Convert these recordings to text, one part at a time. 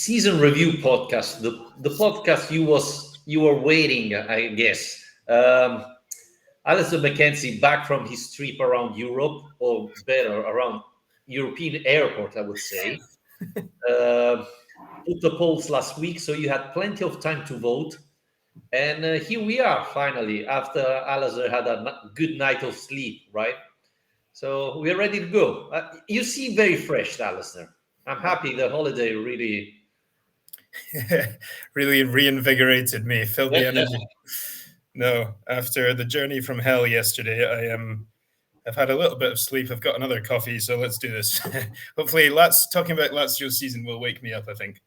season review podcast, the podcast you were waiting, I guess. Alistair McKenzie back from his trip around Europe, or better, around European airport, I would say. Uh, Put the polls last week, so you had plenty of time to vote. And here we are, finally, after Alasdair had a good night of sleep, right? So we're ready to go. You seem very fresh, Alasdair. I'm happy the holiday really. Really reinvigorated me, filled the energy. No, after the journey from hell yesterday, I've had a little bit of sleep. I've got another coffee, so let's do this. Hopefully, talking about Lazio season will wake me up, I think.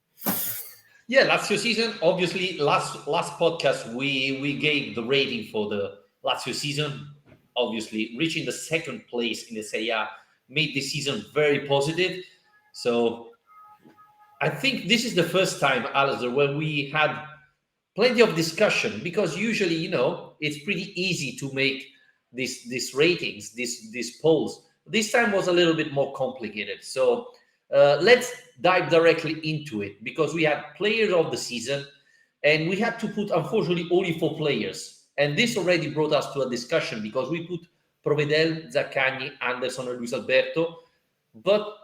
Yeah, Lazio season. Obviously, last podcast we gave the rating for the Lazio season. Obviously, reaching the second place in the Serie A made this season very positive. So I think this is the first time, Alistair, when we had plenty of discussion, because usually, it's pretty easy to make these ratings, these polls. This time was a little bit more complicated. So let's dive directly into it, because we had players of the season, and we had to put, unfortunately, only 4 players. And this already brought us to a discussion, because we put Provedel, Zaccagni, Anderson, and Luis Alberto. But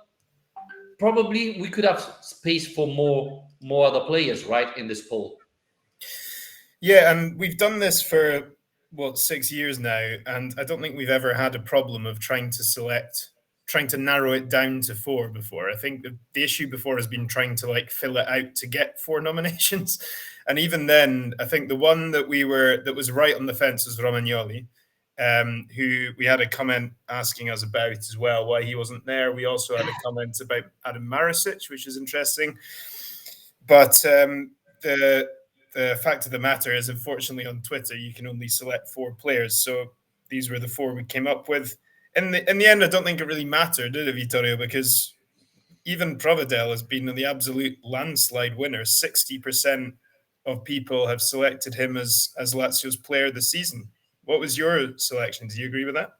probably we could have space for more other players, right, in this poll. Yeah, and we've done this for 6 years now, and I don't think we've ever had a problem of trying to narrow it down to 4 before. I think the issue before has been trying to fill it out to get 4 nominations, and even then, I think the one that was right on the fence was Romagnoli, who we had a comment asking us about as well, why he wasn't there. We also had a comment about Adam Maricic, which is interesting, but the fact of the matter is, unfortunately, on Twitter, you can only select 4 players. So these were the 4 we came up with. In the end, I don't think it really mattered, did it, Vittorio? Because even Provedel has been the absolute landslide winner. 60% of people have selected him as Lazio's player of the season. What was your selection? Do you agree with that?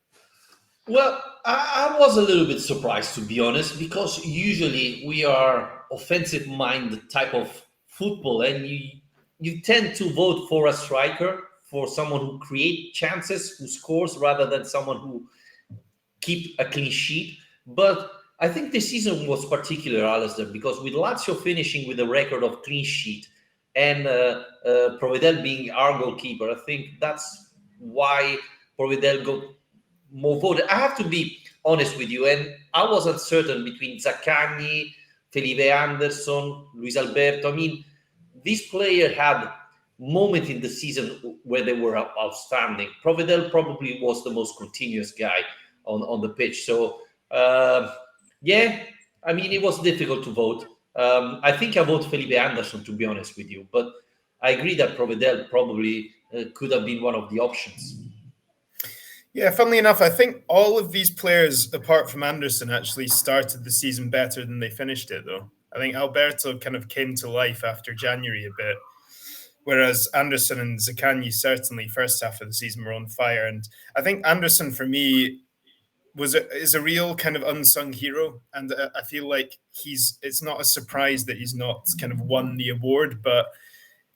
Well, I was a little bit surprised, to be honest, because usually we are offensive minded type of football, and you tend to vote for a striker, for someone who creates chances, who scores, rather than someone who keep a clean sheet. But I think this season was particular, Alistair, because with Lazio finishing with a record of clean sheet, and Provedel being our goalkeeper, I think that's why Provedel got more voted. I have to be honest with you, and I was uncertain between Zaccagni, Felipe Anderson, Luis Alberto. I mean, this player had moment in the season where they were outstanding. Provedel probably was the most continuous guy on the pitch. So yeah, I mean, it was difficult to vote. I think I vote Felipe Anderson, to be honest with you, but I agree that Provedel probably could have been one of the options. Yeah, funnily enough, I think all of these players, apart from Anderson, actually started the season better than they finished it, though. I think Alberto kind of came to life after January a bit, whereas Anderson and Zaccagni certainly first half of the season were on fire. And I think Anderson, for me, is a real kind of unsung hero, and I feel like it's not a surprise that he's not kind of won the award, but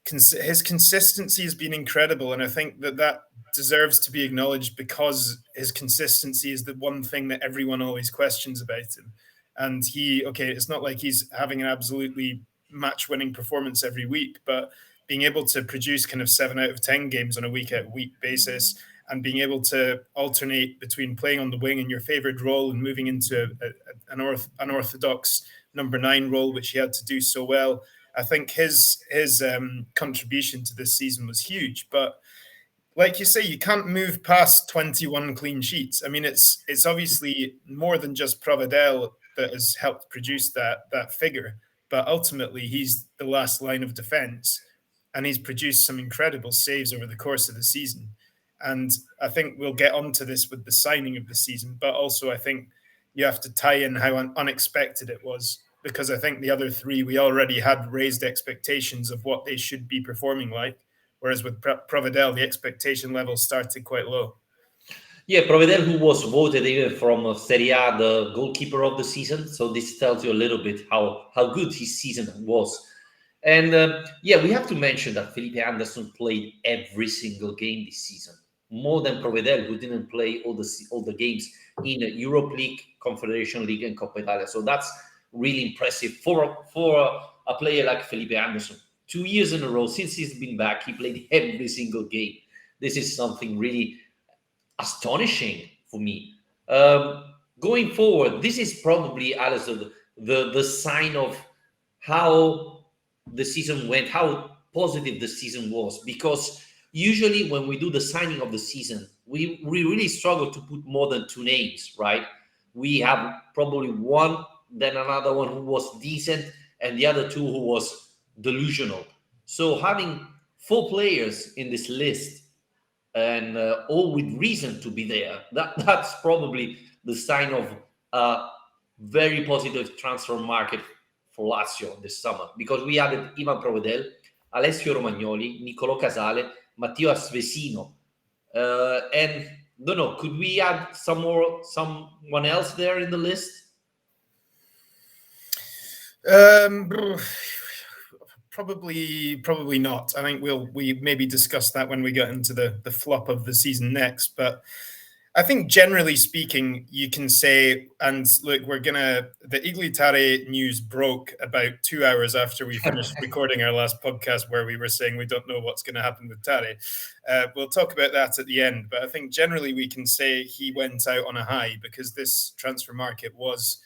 his consistency has been incredible, and I think that deserves to be acknowledged, because his consistency is the one thing that everyone always questions about him. And it's not like he's having an absolutely match-winning performance every week, but being able to produce kind of 7 out of 10 games on a week-out-week basis, and being able to alternate between playing on the wing in your favoured role and moving into an unorthodox number 9 role, which he had to do so well. I think his contribution to this season was huge. But like you say, you can't move past 21 clean sheets. I mean, it's obviously more than just Provedel that has helped produce that figure, but ultimately he's the last line of defence, and he's produced some incredible saves over the course of the season. And I think we'll get onto this with the signing of the season, but also I think you have to tie in how unexpected it was, because I think the other 3, we already had raised expectations of what they should be performing like, whereas with Provedel, the expectation level started quite low. Yeah, Provedel, who was voted even from Serie A the goalkeeper of the season. So this tells you a little bit how good his season was. And yeah, we have to mention that Felipe Anderson played every single game this season, more than Provedel, who didn't play all the games in Europe League, Confederation League, and Coppa Italia. So that's really impressive for a player like Felipe Anderson. 2 years in a row since he's been back, he played every single game. This is something really astonishing for me. Going forward, this is probably, Alice, the sign of how the season went, how positive the season was. Because usually when we do the signing of the season, we really struggle to put more than two names, right? We have probably one, then another one who was decent, and the other two who was delusional. So having four players in this list and all with reason to be there. That's probably the sign of a very positive transfer market for Lazio this summer because we added Ivan Provedel, Alessio Romagnoli, Niccolò Casale, Matteo Asvesino, and don't know. Could we add someone else there in the list? Um, probably not. I think we maybe discuss that when we get into the flop of the season next. But I think generally speaking, you can say, and look, the Igli Tare news broke about 2 hours after we finished recording our last podcast, where we were saying we don't know what's going to happen with Tare. We'll talk about that at the end, but I think generally we can say he went out on a high because this transfer market was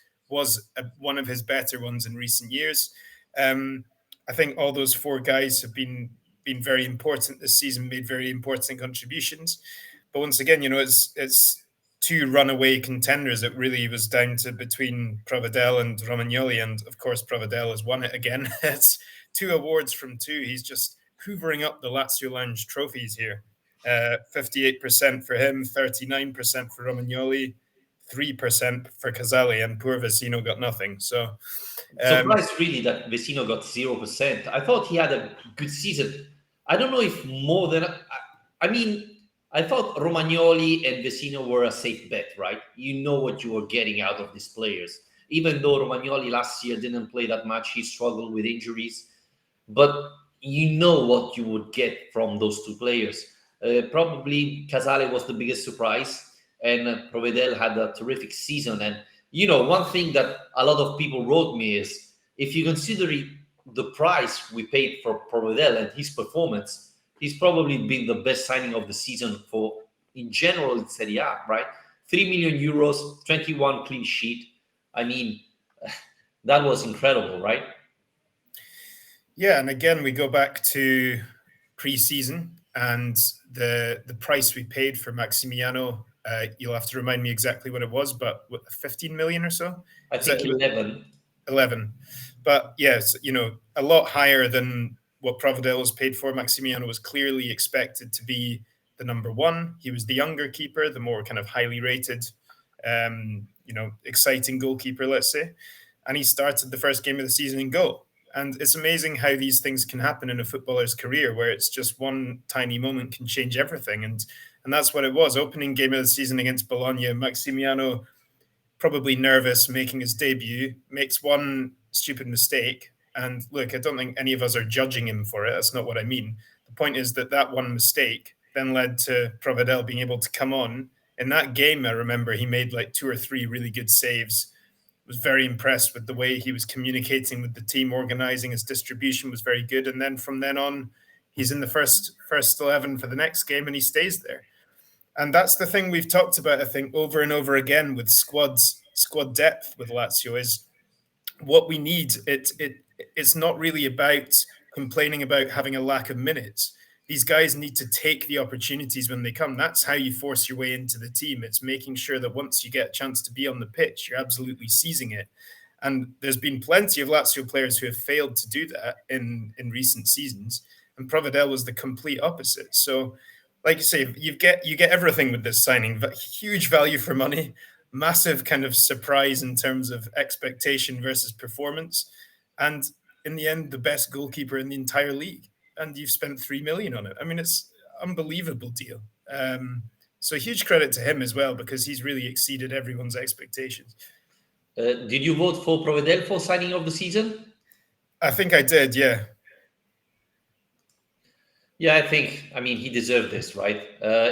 one of his better ones in recent years. Um, I think all those four guys have been very important this season, made very important contributions. But once again, it's two runaway contenders. It really was down to between Provedel and Romagnoli, and of course Provedel has won it again. It's two awards from two. He's just hoovering up the Lazio Lounge trophies here. 58% for him, 39% for Romagnoli, 3% for Casale, and poor Vecino got nothing. So um, Surprised really that Vecino got 0%. I thought he had a good season. I don't know if more than I mean, I thought Romagnoli and Vecino were a safe bet, right? You know what you were getting out of these players. Even though Romagnoli last year didn't play that much, he struggled with injuries, but you know what you would get from those two players. Probably Casale was the biggest surprise, and Provedel had a terrific season. And one thing that a lot of people wrote me is if you consider the price we paid for Provedel and his performance, he's probably been the best signing of the season for in general in Serie A, right? 3 million euros, 21 clean sheet. I mean, that was incredible, right? yeah, and again we go back to preseason and the price we paid for Maximiano. You'll have to remind me exactly what it was, but 15 million or so. I Is that think 11. 11? But yes, a lot higher than what Provedel was paid for. Maximiano was clearly expected to be the number one. He was the younger keeper, the more kind of highly rated, exciting goalkeeper, let's say. And he started the first game of the season in goal. And it's amazing how these things can happen in a footballer's career, where it's just one tiny moment can change everything. And that's what it was. Opening game of the season against Bologna, Maximiano, probably nervous, making his debut, makes one stupid mistake. And look, I don't think any of us are judging him for it. That's not what I mean. The point is that one mistake then led to Provedel being able to come on. In that game, I remember he made like two or three really good saves. Was very impressed with the way he was communicating with the team, organizing his distribution was very good. And then from then on, he's in the first 11 for the next game and he stays there. And that's the thing we've talked about, I think, over and over again with squad depth with Lazio is what we need. It's not really about complaining about having a lack of minutes. These guys need to take the opportunities when they come. That's how you force your way into the team. It's making sure that once you get a chance to be on the pitch, you're absolutely seizing it. And there's been plenty of Lazio players who have failed to do that in recent seasons. And Provedel was the complete opposite. So, like you say, you get everything with this signing. Huge value for money, massive kind of surprise in terms of expectation versus performance, and in the end, the best goalkeeper in the entire league. And you've spent 3 million on it. I mean, it's unbelievable deal. So huge credit to him as well, because he's really exceeded everyone's expectations. Did you vote for Provedel for signing of the season? I think I did, yeah. Yeah, I think, I mean, he deserved this, right?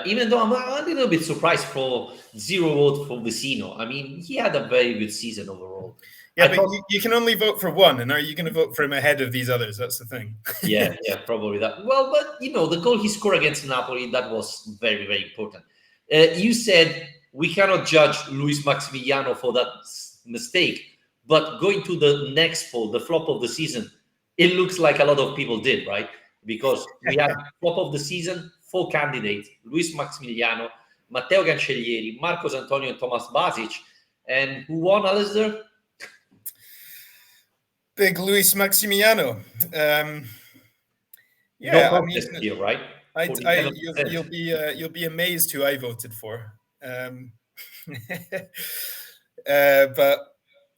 Even though I'm a little bit surprised for zero vote for Vecino. I mean, he had a very good season overall. Yeah, I but thought, you can only vote for one, and are you going to vote for him ahead of these others? That's the thing. yeah, probably that. Well, but the goal he scored against Napoli, that was very, very important. You said we cannot judge Luis Maximiliano for that mistake, but going to the next poll, the flop of the season, it looks like a lot of people did, right? Because we had flop of the season, four candidates: Luis Maximiliano, Matteo Cancellieri, Marcos Antonio, and Thomas Basic. And who won, Alasdair? Big Luis Maximiano. No Yeah, I mean, contest here, right? you'll 47%. you'll be amazed who I voted for. But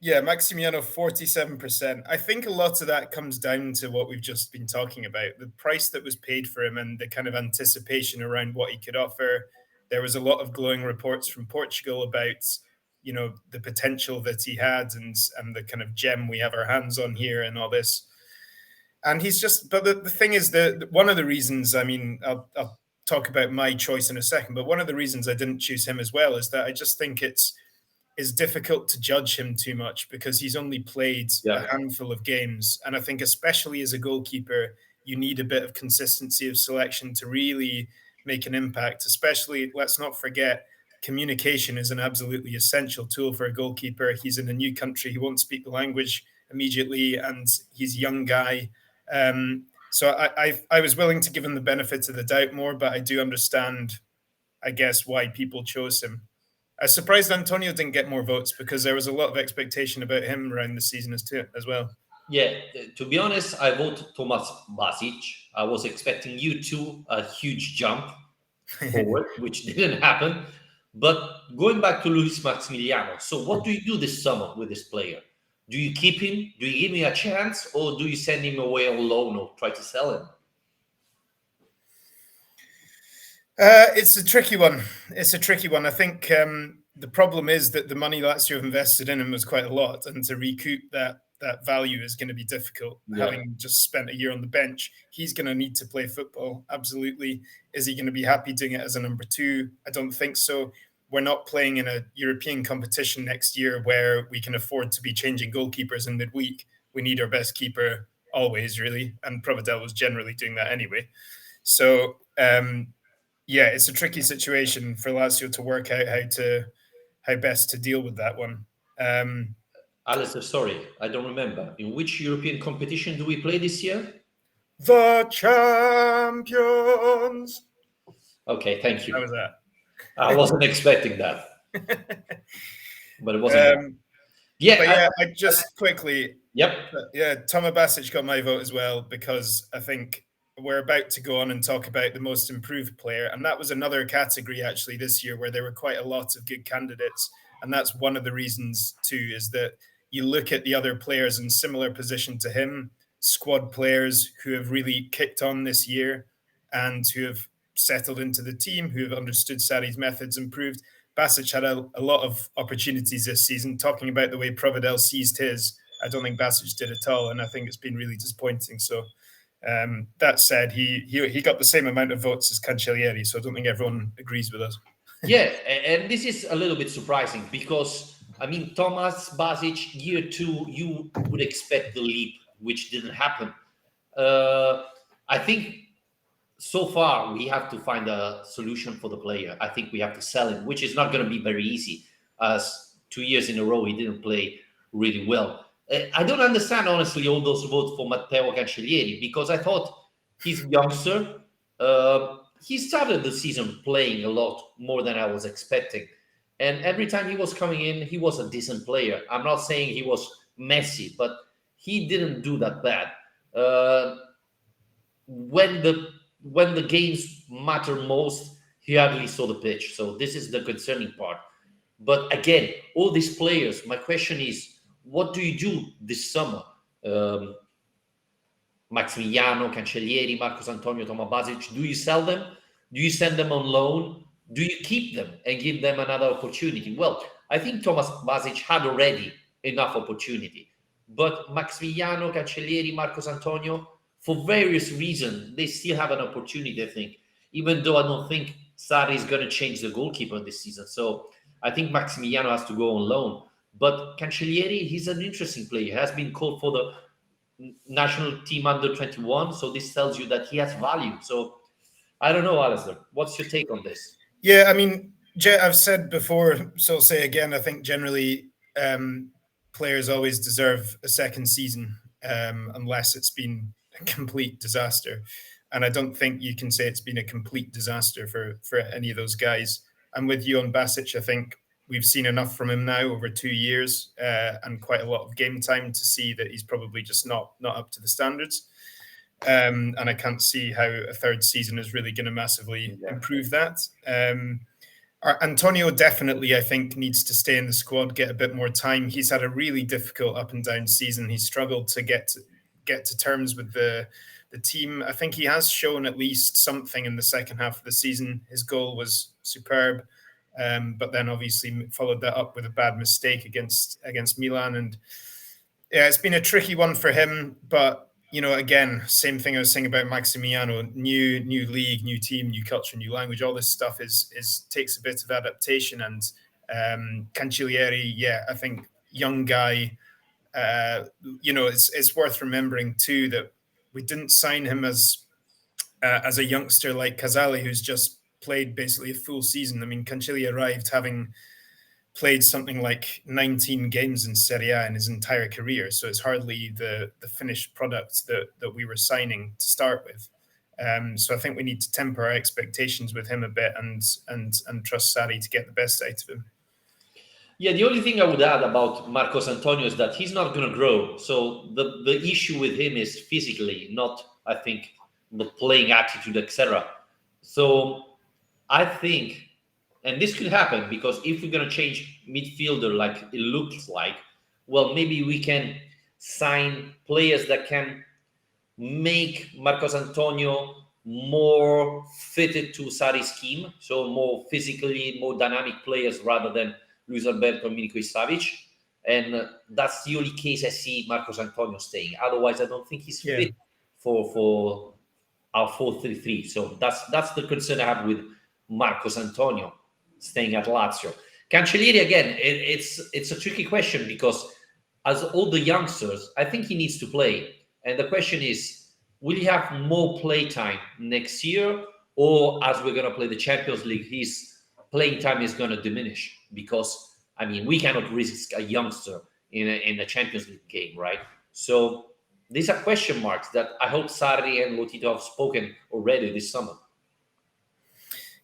yeah, Maximiano 47%. I think a lot of that comes down to what we've just been talking about, the price that was paid for him and the kind of anticipation around what he could offer. There was a lot of glowing reports from Portugal about the potential that he had and the kind of gem we have our hands on here and all this. And he's just, but the thing is that one of the reasons, I mean, I'll talk about my choice in a second, but one of the reasons I didn't choose him as well is that I just think it's difficult to judge him too much because he's only played a Yeah. handful of games. And I think, especially as a goalkeeper, you need a bit of consistency of selection to really make an impact. Especially, let's not forget, communication is an absolutely essential tool for a goalkeeper. He's in a new country, he won't speak the language immediately, and he's a young guy. So I was willing to give him the benefit of the doubt more, but I do understand, I guess, why people chose him. I was surprised Antonio didn't get more votes because there was a lot of expectation about him around the season as well. Yeah, to be honest, I vote Thomas Basic. I was expecting you two a huge jump forward, which didn't happen. But going back to Luis Maximiliano, so what do you do this summer with this player? Do you keep him? Do you give him a chance, or do you send him away on loan or try to sell him? It's a tricky one. It's a tricky one. I think the problem is that the money Lazio have invested in him was quite a lot, and to recoup that value is going to be difficult. Yeah, Having just spent a year on the bench, he's going to need to play football. Absolutely. Is he going to be happy doing it as a number two? I don't think so. We're not playing in a European competition next year where we can afford to be changing goalkeepers in midweek. We need our best keeper always, really, and Provedel was generally doing that anyway. So yeah, it's a tricky situation for Lazio to work out how best to deal with that one. Alistair, sorry, I don't remember. In which European competition do we play this year? The champions. Okay, thank How you. was that? I wasn't expecting that, but it wasn't bad. Yeah, But yeah, I just quickly, yep. yeah, Toma Basic got my vote as well because I think we're about to go on and talk about the most improved player, and that was another category actually this year where there were quite a lot of good candidates, and that's one of the reasons too is that you look at the other players in similar position to him, squad players who have really kicked on this year and who have settled into the team, who have understood Sarri's methods, improved. Basic had a lot of opportunities this season. Talking about the way Provedel seized his, I don't think Basic did at all, and I think it's been really disappointing. So that said, he got the same amount of votes as Cancellieri, so I don't think everyone agrees with us. Yeah, and this is a little bit surprising because I mean Thomas Basic year two, you would expect the leap, which didn't happen. I think so far we have to find a solution for the player. I think we have to sell him, which is not going to be very easy, as 2 years in a row he didn't play really well. I don't understand honestly all those votes for Matteo Cancellieri because I thought he's youngster. He started the season playing a lot more than I was expecting, and every time he was coming in, he was a decent player. I'm not saying he was Messi, but he didn't do that bad. Uh, when the games matter most, he hardly saw the pitch. So this is the concerning part. But again, all these players, my question is, what do you do this summer? Um, Maximiliano, Cancellieri, Marcos Antonio, Toma Basic, do you sell them? Do you send them on loan? Do you keep them and give them another opportunity? Well, I think Thomas Vasic had already enough opportunity. But Maximiliano, Cancellieri, Marcos Antonio, for various reasons, they still have an opportunity, I think, even though I don't think Sarri is going to change the goalkeeper this season. So I think Maximiliano has to go on loan. But Cancellieri, he's an interesting player. He has been called for the national team under 21. So this tells you that he has value. So I don't know, Alasdair. What's your take on this? Yeah, I mean, I've said before, so I'll say again. I think generally players always deserve a second season, unless it's been a complete disaster. And I don't think you can say it's been a complete disaster for any of those guys. I'm with you on Basic. I think we've seen enough from him now over 2 years and quite a lot of game time to see that he's probably just not up to the standards. And I can't see how a third season is really going to massively Yeah. improve that. Antonio definitely, I think, needs to stay in the squad, get a bit more time. He's had a really difficult up and down season. He's struggled to get to terms with the team. I think he has shown at least something in the second half of the season. His goal was superb, but then obviously followed that up with a bad mistake against Milan. And yeah, it's been a tricky one for him. But again, same thing I was saying about Maximiano: new league, new team, new culture, new language. All this stuff is takes a bit of adaptation. And Cancellieri, yeah, I think young guy. It's worth remembering too that we didn't sign him as a youngster like Casale, who's just played basically a full season. I mean, Cancelli arrived having played something like 19 games in Serie A in his entire career, so it's hardly the finished product that we were signing to start with. So I think we need to temper our expectations with him a bit and trust Sarri to get the best out of him. Yeah, the only thing I would add about Marcos Antonio is that he's not going to grow. So the issue with him is physically, not, I think, the playing attitude, etc. So I think, and this could happen because if we're going to change midfielder like it looks like, well, maybe we can sign players that can make Marcos Antonio more fitted to Sarri's scheme, so more physically, more dynamic players rather than Luis Alberto and Milinkovic Savic. And that's the only case I see Marcos Antonio staying. Otherwise, I don't think he's fit for our 4-3-3. So that's the concern I have with Marcos Antonio staying at Lazio. Cancellieri, again, it's a tricky question because as all the youngsters, I think he needs to play. And the question is, will he have more play time next year? Or as we're going to play the Champions League, his playing time is going to diminish? Because, I mean, we cannot risk a youngster in a Champions League game, right? So these are question marks that I hope Sarri and Lotito have spoken already this summer.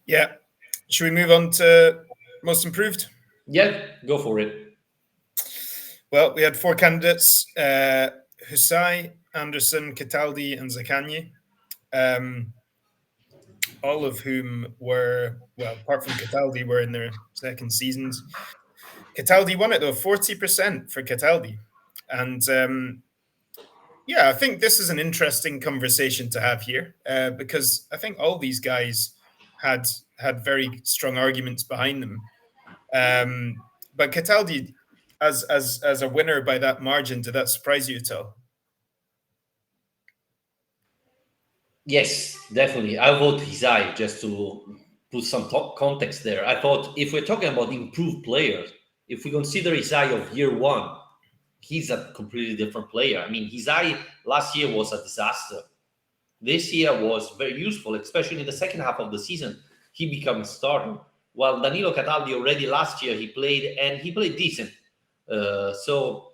Yeah. Should we move on to most improved? Yeah, go for it. Well, we had 4 candidates: Husai, Anderson, Cataldi, and Zaccagni. All of whom were, well, apart from Cataldi, were in their second seasons. Cataldi won it though, 40% for Cataldi. And yeah, I think this is an interesting conversation to have here because I think all these guys had very strong arguments behind them. But Cataldi, as a winner by that margin, did that surprise you at all? Yes, definitely. I vote Hizai just to put some context there. I thought if we're talking about improved players, if we consider Hizai of year one, he's a completely different player. I mean, Hizai last year was a disaster. This year was very useful, especially in the second half of the season. He became a starter. While Danilo Cataldi already last year, he played decent. So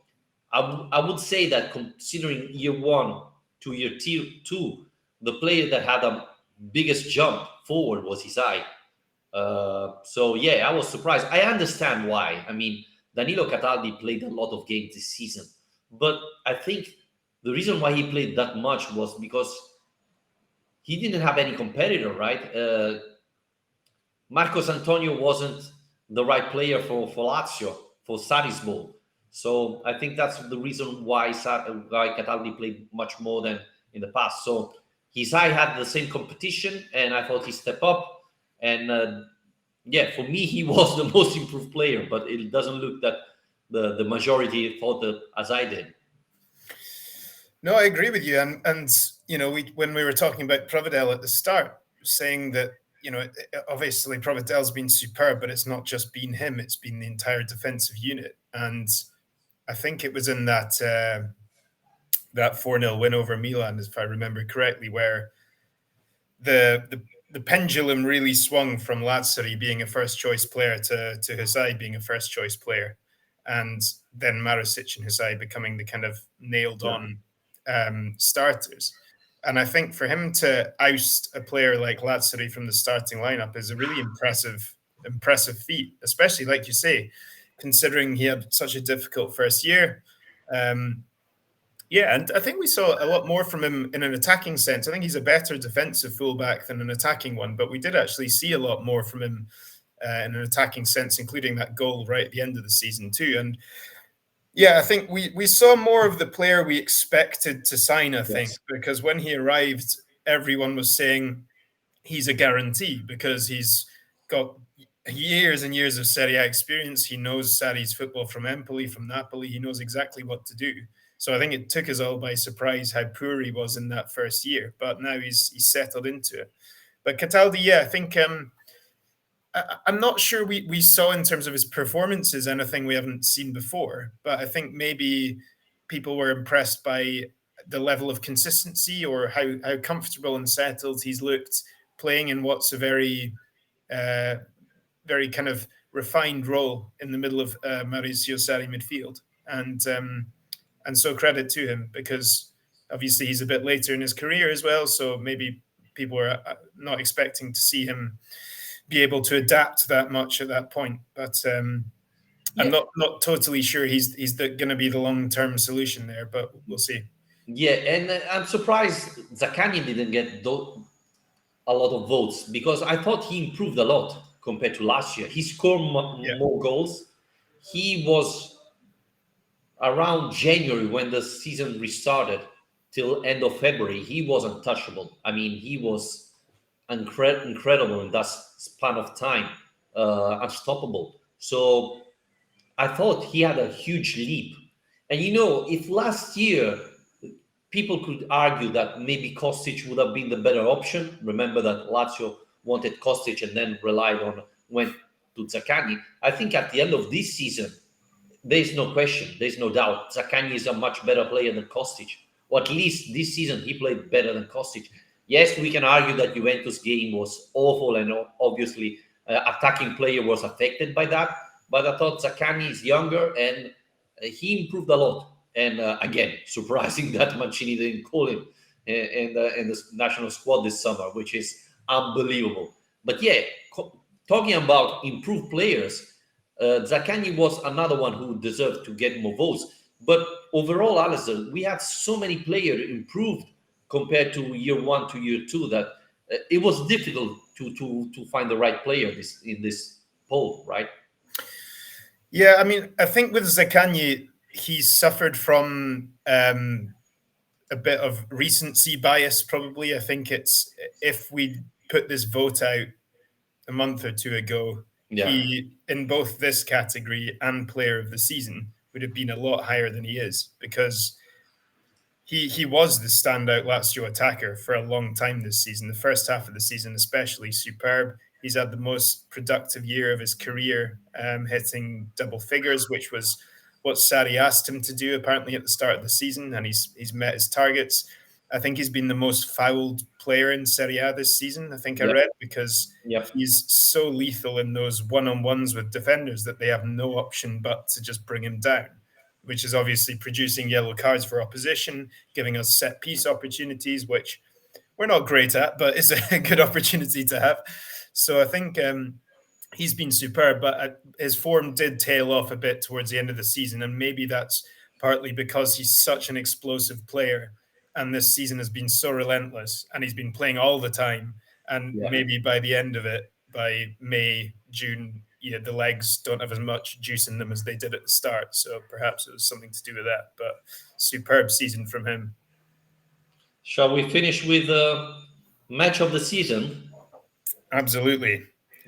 I would say that considering year one to year two, the player that had the biggest jump forward was Hizai. So yeah, I was surprised. I understand why. I mean, Danilo Cataldi played a lot of games this season, but I think the reason why he played that much was because he didn't have any competitor, right? Marcos Antonio wasn't the right player for Lazio, for Sarri's ball. So I think that's the reason why Cataldi played much more than in the past. So Hizai had the same competition, and I thought he stepped up. And Yeah, for me, he was the most improved player, but it doesn't look that the majority thought that as I did. No, I agree with you, and when we were talking about Providel at the start, saying that obviously Providel's been superb, but it's not just been him; it's been the entire defensive unit, and I think it was in that 4-0 win over Milan, if I remember correctly, where the pendulum really swung from Lazzari being a first choice player to Husai being a first choice player, and then Maricic and Husai becoming the kind of nailed Yeah. on starters. And I think for him to oust a player like Lazzari from the starting lineup is a really impressive feat, especially like you say, considering he had such a difficult first year. Um, yeah, and I think we saw a lot more from him in an attacking sense. I think he's a better defensive fullback than an attacking one, but we did actually see a lot more from him in an attacking sense, including that goal right at the end of the season too. And yeah, I think we saw more of the player we expected to sign. I think Yes. because when he arrived, everyone was saying he's a guarantee because he's got years and years of Serie A experience. He knows Sarri's football from Empoli, from Napoli. He knows exactly what to do. So I think it took us all by surprise how poor he was in that first year. But now he's settled into it. But Cataldi, yeah, I think I'm not sure we saw in terms of his performances anything we haven't seen before. But I think maybe people were impressed by the level of consistency or how comfortable and settled he's looked playing in what's a uh, very kind of refined role in the middle of Mauricio Sarri midfield. And so credit to him because obviously he's a bit later in his career as well. So maybe people are not expecting to see him be able to adapt that much at that point. But I'm Yeah. not totally sure he's going to be the long term solution there. But we'll see. Yeah, and I'm surprised Zaccagni didn't get a lot of votes because I thought he improved a lot compared to last year. He scored Yeah, more goals. He was around January when the season restarted till end of February. He was untouchable. I mean, he was incredible in that span of time, unstoppable. So I thought he had a huge leap. And if last year people could argue that maybe Kostic would have been the better option. Remember that Lazio wanted Kostic and then went to Zaccagni. I think at the end of this season, there's no question, there's no doubt. Zaccagni is a much better player than Kostic, or at least this season he played better than Kostic. Yes, we can argue that Juventus game was awful, and obviously attacking player was affected by that. But I thought Zaccagni is younger and he improved a lot. And again, surprising that Mancini didn't call him in the national squad this summer, which is unbelievable. But yeah, talking about improved players, Zaccagni was another one who deserved to get more votes. But overall, Alistair, we had so many players improved compared to year one to year two that it was difficult to find the right player in this poll, right? yeah. I mean, I think with Zaccagni, he's suffered from a bit of recency bias. Probably, I think it's if we put this vote out a month or two ago, Yeah, he, in both this category and player of the season, would have been a lot higher than he is because he was the standout Lazio attacker for a long time this season. The first half of the season, especially, superb. He's had the most productive year of his career, hitting double figures, which was what Sarri asked him to do apparently at the start of the season, and he's met his targets. I think he's been the most fouled player in Serie A this season. I think I yeah, read because yeah, he's so lethal in those one-on-ones with defenders that they have no option but to just bring him down, which is obviously producing yellow cards for opposition, giving us set piece opportunities, which we're not great at, but it's a good opportunity to have. So I think he's been superb, but his form did tail off a bit towards the end of the season, and maybe that's partly because he's such an explosive player, and this season has been so relentless, and he's been playing all the time, and yeah. maybe by the end of it, by May, June, yeah, the legs don't have as much juice in them as they did at the start. So perhaps it was something to do with that. But superb season from him. Shall we finish with the match of the season? Absolutely.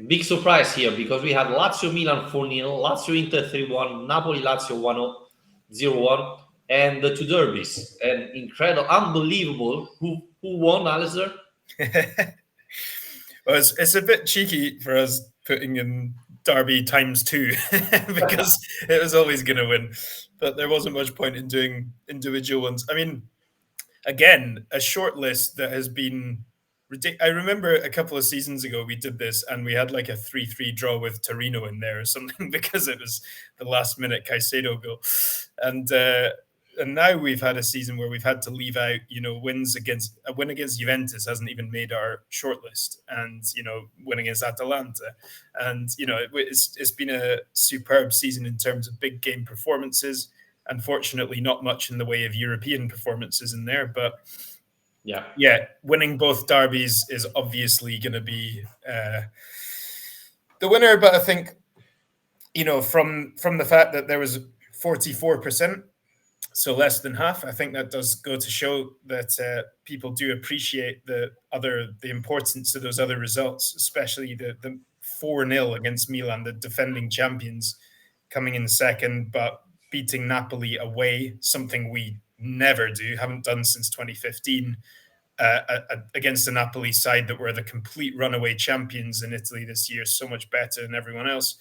Big surprise here because we had Lazio Milan 4-0, Lazio Inter 3-1, Napoli Lazio 1-0, and the two derbies. And incredible, unbelievable. Who won, Alistair? Well, it's a bit cheeky for us putting in Derby times two because it was always going to win, but there wasn't much point in doing individual ones. I mean, again, a short list that has been ridiculous. I remember a couple of seasons ago we did this and we had like a 3-3 draw with Torino in there or something because it was the last minute Caicedo goal. And and now we've had a season where we've had to leave out, wins against a win against Juventus hasn't even made our shortlist, and win against Atalanta, and it's been a superb season in terms of big game performances. Unfortunately, not much in the way of European performances in there, but Yeah. yeah, winning both derbies is obviously going to be the winner. But I think from the fact that there was 44%, so less than half, I think that does go to show that people do appreciate the importance of those other results, especially the 4-0 against Milan, the defending champions, coming in second, but beating Napoli away, something we never do, haven't done since 2015, against the Napoli side that were the complete runaway champions in Italy this year, so much better than everyone else.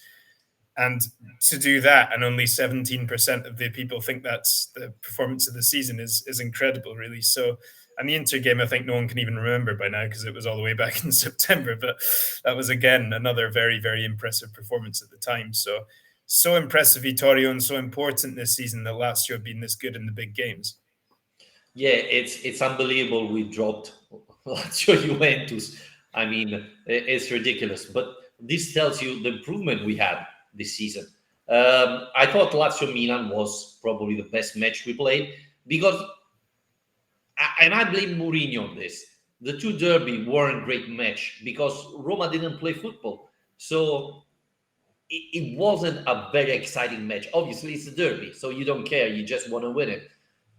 And to do that, and only 17% of the people think that's the performance of the season is incredible, really. So, and the Inter game, I think no one can even remember by now because it was all the way back in September. But that was, again, another very, very impressive performance at the time. So impressive, Vittorio, and so important this season that Lazio have been this good in the big games. Yeah, it's unbelievable. We dropped Lazio Juventus. I mean, it's ridiculous. But this tells you the improvement we had this season. I thought Lazio Milan was probably the best match we played because, and I blame Mourinho on this. The two derby weren't great match because Roma didn't play football, so it wasn't a very exciting match. Obviously, it's a derby, so you don't care. You just want to win it.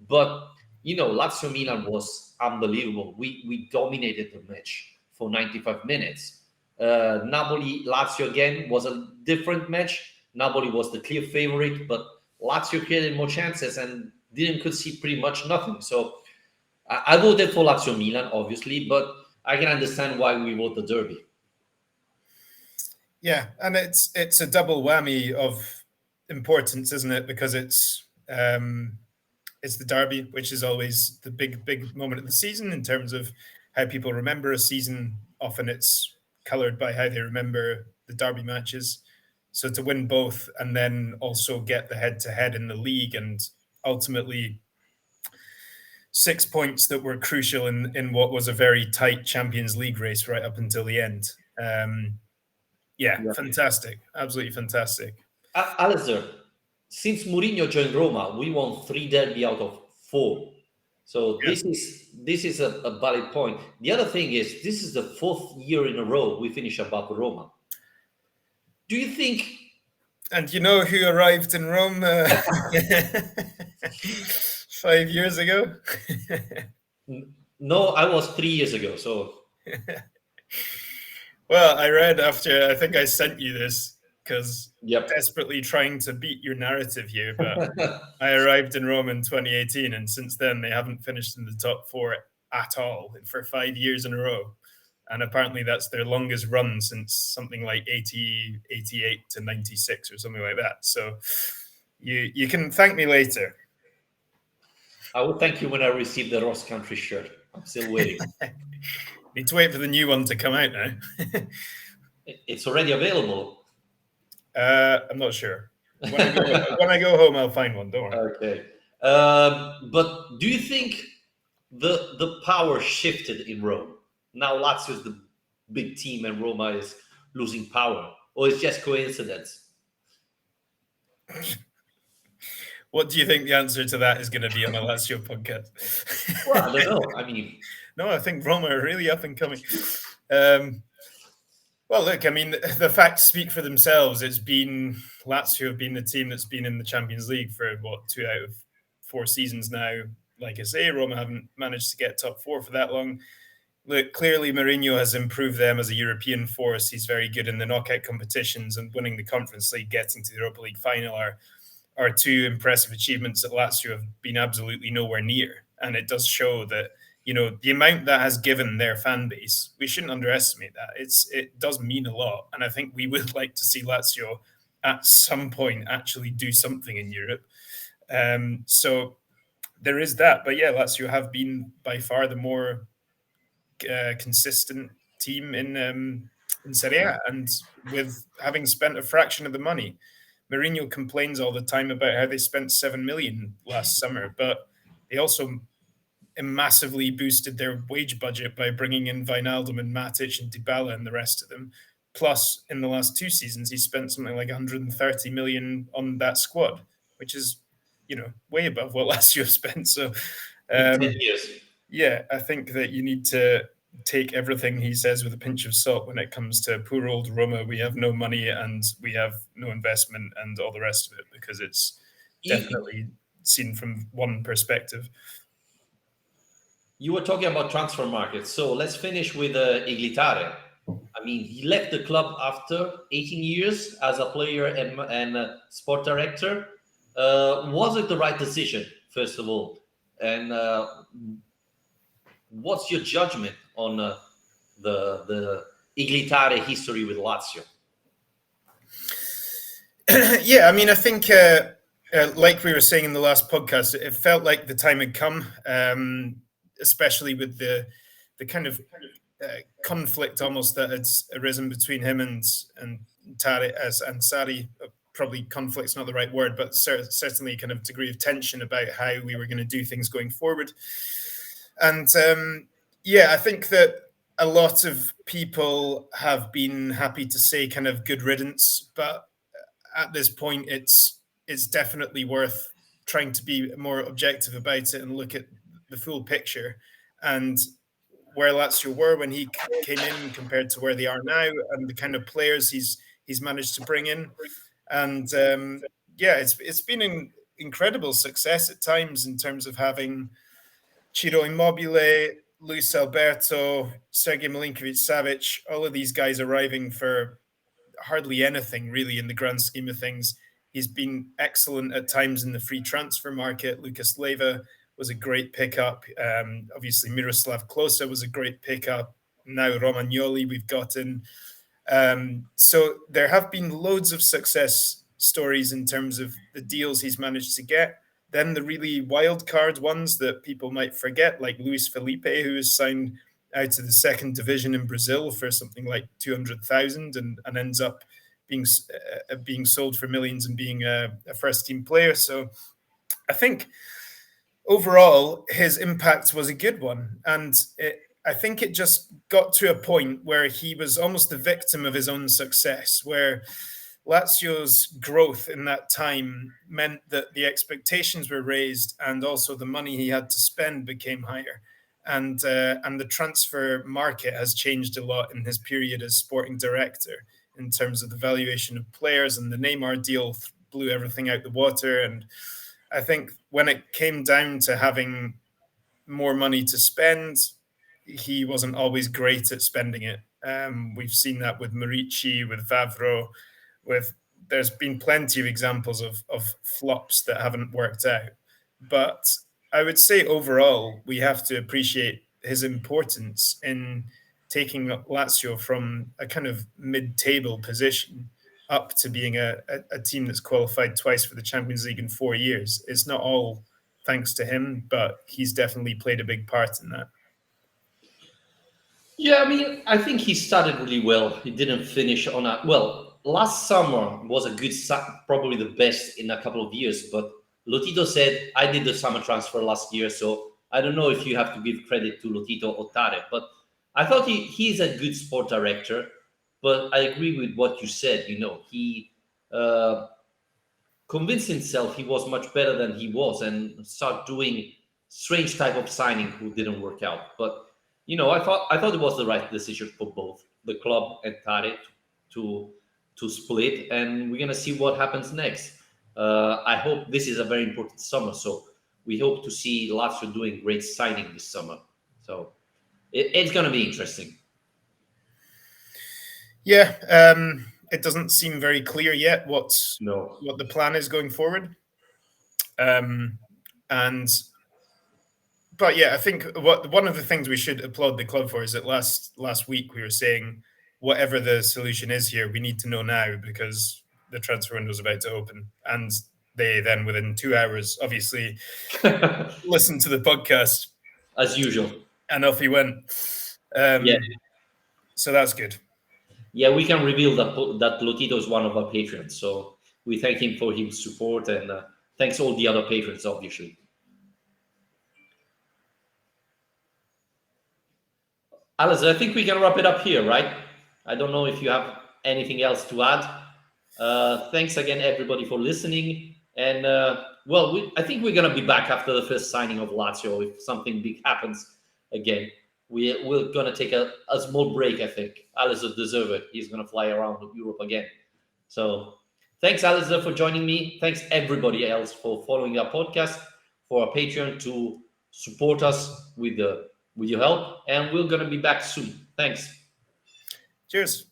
But Lazio Milan was unbelievable. We dominated the match for 95 minutes. Napoli Lazio again was a different match. Napoli was the clear favorite, but Lazio created more chances and didn't concede pretty much nothing. So I voted for Lazio Milan, obviously, but I can understand why we vote the derby. Yeah, and it's a double whammy of importance, isn't it? Because it's the derby, which is always the big moment of the season in terms of how people remember a season. Often it's coloured by how they remember the derby matches. So to win both and then also get the head-to-head in the league and ultimately 6 points that were crucial in what was a very tight Champions League race right up until the end. Yeah, Yeah. fantastic. Absolutely fantastic. Alistair, since Mourinho joined Roma, we won 3 derby out of 4. So Yeah. this is a valid point. The other thing is this is the 4th year in a row we finish above Roma. Do you think? And you know who arrived in Rome 5 years ago? No, I was 3 years ago. So Well, I read after, I think I sent you this because yep. desperately trying to beat your narrative here, but I arrived in Rome in 2018, and since then they haven't finished in the top four at all for 5 years in a row. And apparently that's their longest run since something like 80, 88 to 96 or something like that. So you can thank me later. I will thank you when I receive the Ross Country shirt. I'm still waiting. Need to wait for the new one to come out now. It's already available. I'm not sure. When I go home, I'll find one. Don't worry. Okay. But do you think the power shifted in Rome? Now Lazio is the big team and Roma is losing power, or it's just coincidence? What do you think the answer to that is going to be on the Lazio podcast? Well, I don't know. I mean, No, I think Roma are really up and coming. Well, look, I mean, the facts speak for themselves. It's been Lazio have been the team that's been in the Champions League for 2 out of 4 seasons now. Like I say, Roma haven't managed to get top four for that long. look, clearly Mourinho has improved them as a European force. He's very good in the knockout competitions, and winning the Conference League, getting to the Europa League final are two impressive achievements that Lazio have been absolutely nowhere near. And it does show that, the amount that has given their fan base, we shouldn't underestimate that. It does mean a lot. And I think we would like to see Lazio at some point actually do something in Europe. So there is that. But yeah, Lazio have been by far the more consistent team in Serie A, and with having spent a fraction of the money. Mourinho complains all the time about how they spent 7 million last summer, but they also massively boosted their wage budget by bringing in Wijnaldum and Matic and Dybala and the rest of them. Plus, in the last 2 seasons, he spent something like 130 million on that squad, which is, way above what Lazio have spent. So, in 10 um, years. yeah, I think that you need to take everything he says with a pinch of salt when it comes to poor old Roma. We have no money and we have no investment and all the rest of it, because it's You, definitely seen from one perspective. you were talking about transfer markets, so let's finish with Igli Tare. I mean, he left the club after 18 years as a player and sport director. Was it the right decision, first of all? And what's your judgment on the Iglitare history with Lazio? Yeah, I mean, I think, like we were saying in the last podcast, it felt like the time had come, especially with the kind of conflict almost that had arisen between him and Tari and Sari. Probably conflict's not the right word, but certainly kind of degree of tension about how we were going to do things going forward. And yeah, I think that a lot of people have been happy to say kind of good riddance, but at this point, it's definitely worth trying to be more objective about it and look at the full picture and where Lazio were when he came in compared to where they are now, and the kind of players he's managed to bring in. And yeah, it's been an incredible success at times in terms of having Ciro Immobile, Luis Alberto, Sergei Milinkovic-Savic, all of these guys arriving for hardly anything really in the grand scheme of things. He's been excellent at times in the free transfer market. Lucas Leiva was a great pickup. Obviously, Miroslav Klose was a great pickup. Now Romagnoli we've gotten. So there have been loads of success stories in terms of the deals he's managed to get. Then the really wild card ones that people might forget, like Luis Felipe, who was signed out of the second division in Brazil for something like 200,000 and ends up being sold for millions and being a first team player. So I think overall his impact was a good one, and I think it just got to a point where he was almost the victim of his own success, where Lazio's growth in that time meant that the expectations were raised, and also the money he had to spend became higher. And the transfer market has changed a lot in his period as sporting director in terms of the valuation of players, and the Neymar deal blew everything out the water. And I think when it came down to having more money to spend, he wasn't always great at spending it. We've seen that with Morici, with Vavro, with there's been plenty of examples of flops that haven't worked out. But I would say overall, we have to appreciate his importance in taking Lazio from a kind of mid-table position up to being a team that's qualified twice for the Champions League in 4 years. It's not all thanks to him, but he's definitely played a big part in that. Yeah, I mean, I think he started really well. He didn't finish on a well. Last summer was a good, probably the best in a couple of years. But Lotito said I did the summer transfer last year, so I don't know if you have to give credit to Lotito or Tare. But I thought he's a good sport director. But I agree with what you said. He uh, convinced himself he was much better than he was and start doing strange type of signing who didn't work out. But I thought it was the right decision for both the club and Tare to to split, and we're gonna see what happens next. I hope this is a very important summer, so we hope to see Lazio doing great signing this summer. So It's going to be interesting. Yeah, it doesn't seem very clear yet what No. the plan is going forward. And but yeah, I think one of the things we should applaud the club for is that last week we were saying whatever the solution is here, we need to know now because the transfer window is about to open, and they then within 2 hours obviously listened to the podcast As usual. and off he went. Yeah. So that's good. Yeah, we can reveal that Lotito is one of our patrons. So we thank him for his support, and thanks all the other patrons, obviously. Alice, I think we can wrap it up here, right? I don't know if you have anything else to add. Thanks again, everybody, for listening. And well, I think we're gonna be back after the first signing of Lazio if something big happens again. We're gonna take a small break. I think Alice will deserve it. He's gonna fly around Europe again. So thanks, Alasdair, for joining me. Thanks everybody else for following our podcast, for our Patreon to support us with your help, and we're gonna be back soon. Thanks. Cheers.